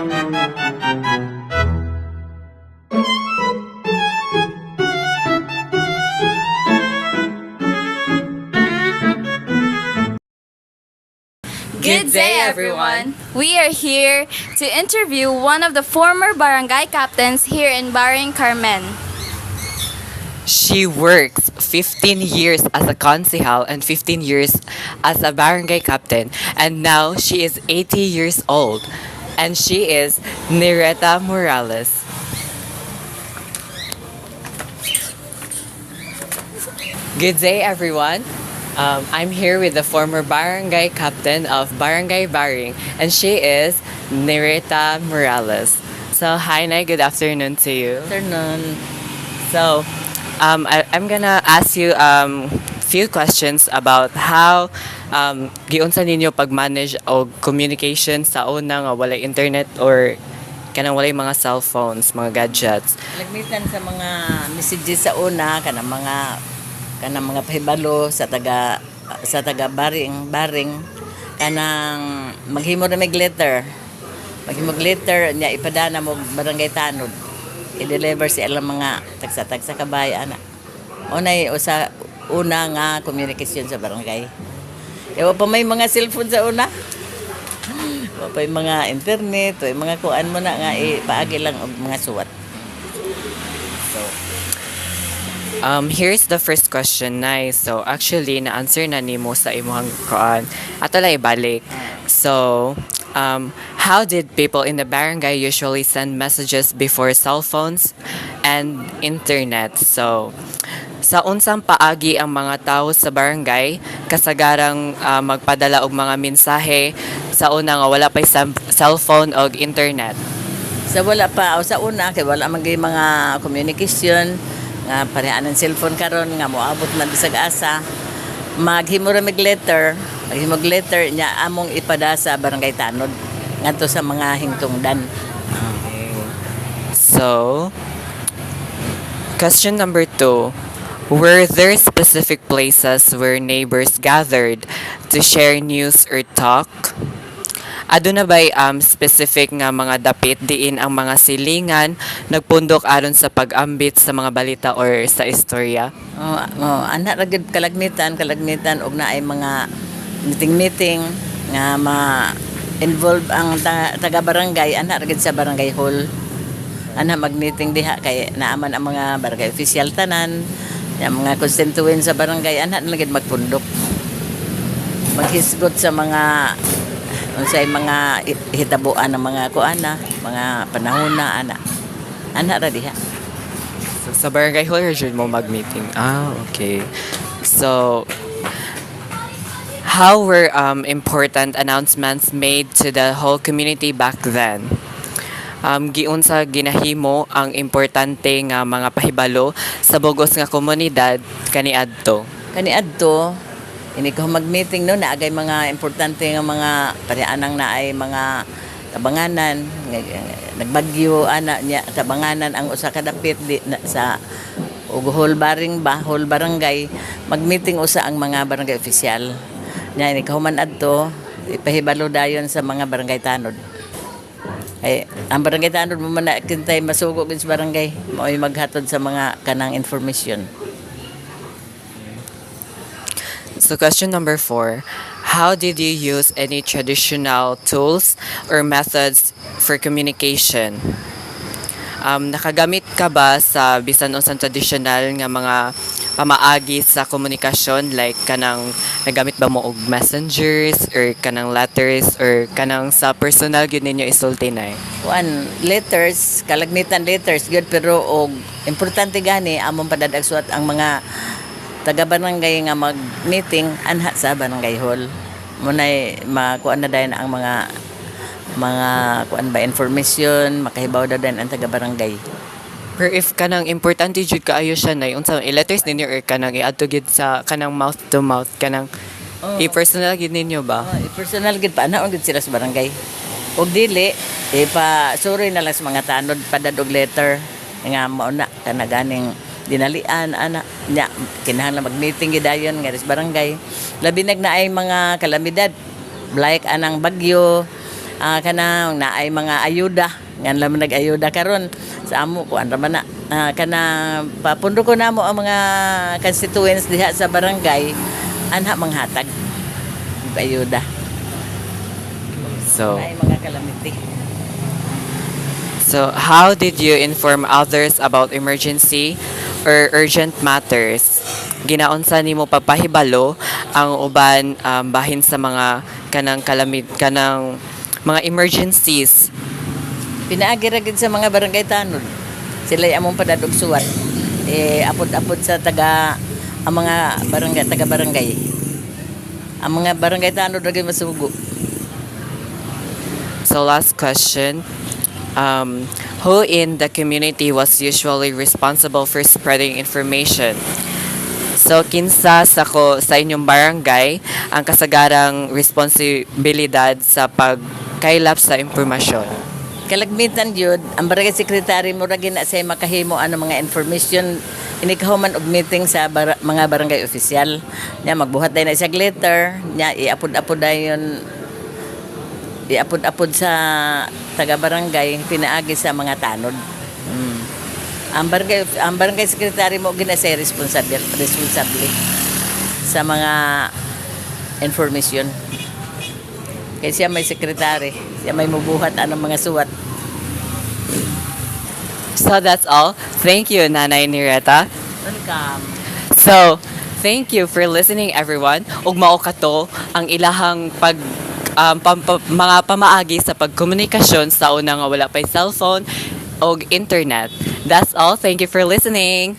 Good day, everyone! We are here to interview one of the former barangay captains here in Baring Carmen. She works 15 years as a concejal and 15 years as a barangay captain, and now she is 80 years old, and she is Nireta Morales. Good day, everyone. I'm here with the former barangay captain of Barangay Baring, and she is Nireta Morales. So, hi, Nay. Good afternoon to you. Afternoon. So, I'm gonna ask you few questions about how giunsa ninyo pag-manage o communication sa una nga walay internet or kanang walay mga cellphones, mga gadgets. Lagmitan sa mga messages sa una kanang mga pahibalo sa taga baring kanang maghimo na mig letter. Maghimo letter nya ipadana mo barangay tanod. I-deliver sa ilang mga tagsa kabay ana. Unay usa una nga communication sa barangay. Ewa pa may mga cellphone sa una. Wa pa yung mga internet, o mga kuan mo na nga ipaagi lang og mga suwat. Here's the first question, Nay. So, actually, na-answer na ni mo sa imuhang kuan. Ato lang ibalik. So, how did people in the barangay usually send messages before cell phones and internet? So, sa unsang paagi ang mga tao sa barangay kasagarang magpadala og mga mensahe sa una nga wala pa cellphone o internet? Sa wala pa o sa una kay wala man gyud mga communication nga parehaan ng cellphone karon nga moabot man bisag asa maghimo ra mig letter nya among ipada sa barangay tanod ngadto sa mga hingtungdan. So, question number 2. Were there specific places where neighbors gathered to share news or talk? Ado na ba'y specific nga mga dapit diin ang mga silingan nagpundok aron sa pag-ambit sa mga balita or sa istorya? Ana ra gid kalagmitan og naay mga meeting nga ma-involve ang taga-barangay ana ra gid sa barangay hall. Ana mag-meeting diha kay naaman ang mga barangay official tanan, yung mga constituent sa barangay ana na gid magpundok. Maghisgot sa mga unsay mga hitabuan ng mga kuana, mga panahona ana ra diha. So, sa barangay hall region mo mag-meeting? Okay. So, how were important announcements made to the whole community back then? Giunsa ginahimo ang importante nga mga pahibalo sa bugos nga komunidad kaniadto? Ini ko mag-meeting no naagay mga importante nga mga pareanang naay mga tabanganan nagbagyo ana nya tabanganan ang usa ka dapit sa whole barangay mag-meeting usa ang mga barangay official nya ini kahuman adto ipahibalo dayon sa mga barangay tanod. Ay ang barangay tanod mo man kintay masugo gid sa barangay mao'y maghatod sa mga kanang information. So, question number 4. How did you use any traditional tools or methods for communication? Nakagamit ka ba sa bisan unsang traditional nga mga pamaagi sa komunikasyon like kanang nagamit ba mo og messengers or kanang letters or kanang sa personal gyud ninyo isulti nay? Letters, kalagmitan letters gyud pero og importante gani among padadagsuat ang mga taga-barangay nga mag-meeting anha sa barangay hall. Munay makuan na dayon ang mga kuan ba information, makahibaw daw din ang taga-barangay. Pero if kanang importante jud kaayo siya nay unsa i-letters ninyo or kanang i-adto gid sa kanang mouth to mouth kanang i-personal gid ninyo ba? I-personal gid pa anaon gid sila sa barangay. Og dili sorry na lang sa mga tanod padadog letter nga mao na kana ganing dinalian ana nya kinahanglan mag-meeting gid dayon nga sa barangay labi na ay mga kalamidad like anang bagyo kanang naay mga ayuda ngan lam nag-ayuda karon sa amo ko andra man na kana papundo ko namo ang mga constituents diha sa barangay anha manghatag ayuda So, naay mga calamity. so how did you inform others about emergency or urgent matters? Ginaunsa nimo pagpahibalo ang uban bahin sa mga kanang mga emergencies? Pinaagi ra gid sa mga barangay tanod. Sila among padadog suwat. Apod-apod sa ang mga taga-barangay. Ang mga barangay tanod ra gid masugo. So last question. Who in the community was usually responsible for spreading information? So kinsa sa inyong barangay ang kasagarang responsibilidad sa pagkaylap sa impormasyon? Kalagmitan yun, ang barangay secretary mo ra gina say makahimo ano mga information inikahuman og meeting sa mga barangay opisyal. Nya magbuhat day na siya letter, nya iapod-apod dayon iapod-apod sa taga-barangay pinaagi sa mga tanod. Ang barangay secretary mo gina say responsable sa mga information. Kaya siya may secretary, siya may mubuhat anong mga suwat. So that's all. Thank you, Nanay Nireta. Welcome. So, thank you for listening, everyone. Ug mao kato ang ilahang mga pamaagi sa pagkomunikasyon sa una nga wala pay cellphone o internet. That's all. Thank you for listening.